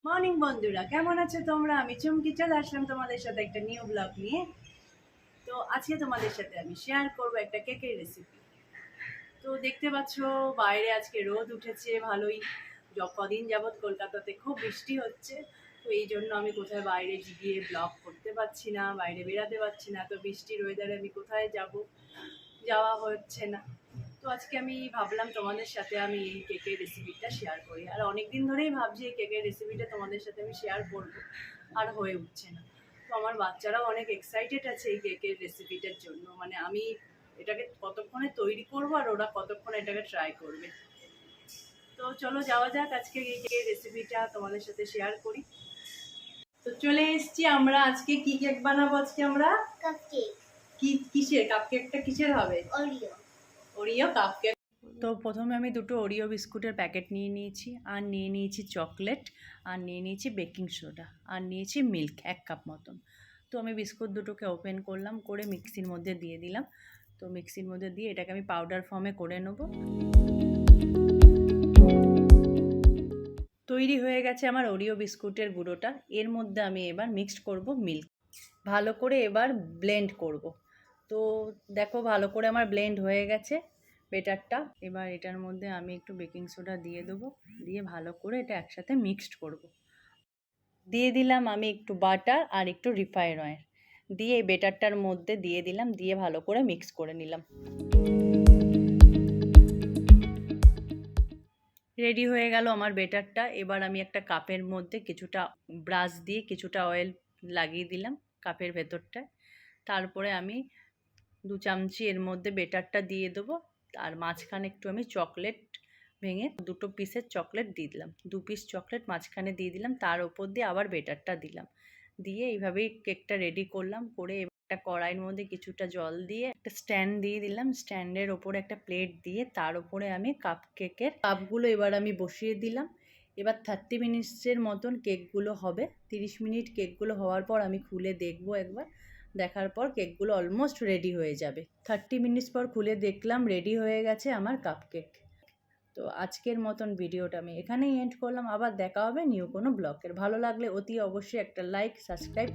Morning বন্ধুরা, কেমন আছো তোমরা? আমি চুমকি চলে আসলাম তোমাদের সাথে একটা নিউ ব্লগ নিয়ে। তো আজকে তোমাদের সাথে আমি শেয়ার করবো একটা কেকের রেসিপি। তো দেখতে পাচ্ছ বাইরে আজকে রোদ উঠেছে ভালোই। কদিন যাবৎ কলকাতাতে খুব বৃষ্টি হচ্ছে। তো এই জন্য আমি কোথায় বাইরে গিয়ে ব্লগ করতে পারছি না, বাইরে বেরাতে পারছি না। তো বৃষ্টির ওয়েদারে আমি কোথায় যাব, যাওয়া হচ্ছে না। তো আজকে আমি ভাবলাম তোমাদের সাথে আমি এই কেকের রেসিপিটা শেয়ার করি। আর অনেক দিন ধরেই ভাবছি এই কেকের রেসিপিটা তোমাদের সাথে আমি শেয়ার করবো, আর হয়ে উঠছে না। তো আমার বাচ্চারাও অনেক এক্সাইটেড আছে এই কেকের রেসিপিটার জন্য। মানে আমি এটাকে কতক্ষণে তৈরি করব আর ওরা কতক্ষণে এটাকে ট্রাই করবে। তো চলো যাওয়া যাক, আজকে এই কেকের রেসিপিটা তোমাদের সাথে শেয়ার করি। তো চলে এসেছি আমরা। আজকে কি কেক বানাবো? আজকে আমরা কাপকেক। কিসের কাপকেকটা কিসের হবে? ওরিও। Oreo cupcake. তো প্রথমে আমি দুটো ওরিও বিস্কুটের প্যাকেট নিয়ে নিয়েছি, আর নিয়ে নিয়েছি চকলেট, আর নিয়ে নিয়েছি বেকিং সোডা, আর নিয়েছি মিল্ক 1 কাপ মতন। তো আমি বিস্কুট দুটোকে ওপেন করলাম, করে মিক্সির মধ্যে দিয়ে দিলাম। তো মিক্সির মধ্যে দিয়ে এটাকে আমি পাউডার ফর্মে করে নেব। তৈরি হয়ে গেছে আমার ওরিও বিস্কুটের গুঁড়োটা। এর মধ্যে আমি এবার মিক্সড করব মিল্ক, ভালো করে এবার ব্লেন্ড করব। তো দেখো ভালো করে আমার ব্লেন্ড হয়ে গেছে বেটারটা। এবার এটার মধ্যে আমি একটু বেকিং সোডা দিয়ে দেবো, দিয়ে ভালো করে এটা একসাথে মিক্সড করব। দিয়ে দিলাম আমি একটু বাটার আর একটু রিফাইন অয়েল, দিয়ে এই বেটারটার মধ্যে দিয়ে দিলাম, দিয়ে ভালো করে মিক্স করে নিলাম। রেডি হয়ে গেল আমার বেটারটা। এবার আমি একটা কাপের মধ্যে কিছুটা ব্রাশ দিয়ে কিছুটা অয়েল লাগিয়ে দিলাম কাপের ভেতরটায়। তারপরে আমি 2 চামচি এর মধ্যে বেটারটা দিয়ে দেবো। আর মাঝখানে একটু আমি চকলেট ভেঙে 2 পিসের চকলেট দিয়ে দিলাম, 2 পিস চকলেট মাঝখানে দিয়ে দিলাম। তার ওপর দিয়ে আবার বেটারটা দিলাম, দিয়ে এইভাবেই কেকটা রেডি করলাম। করে একটা কড়াইয়ের মধ্যে কিছুটা জল দিয়ে একটা স্ট্যান্ড দিয়ে দিলাম, স্ট্যান্ডের ওপরে একটা প্লেট দিয়ে তার উপরে আমি কেকের কাপগুলো এবার আমি বসিয়ে দিলাম। এবার 30 মিনিটসের মতন কেকগুলো হবে। 30 মিনিট কেকগুলো হওয়ার পর আমি খুলে দেখবো একবার। দেখার পর কেকগুলো অলমোস্ট রেডি হয়ে যাবে। 30 মিনিটস পর খুলে দেখলাম রেডি হয়ে গেছে আমার কাপকেক। তো আজকের মতন ভিডিওটা আমি এখানেই এন্ড করলাম। আবার দেখা হবে নিউ কোনো ব্লগের। ভালো লাগলে অতি অবশ্যই একটা লাইক, সাবস্ক্রাইব।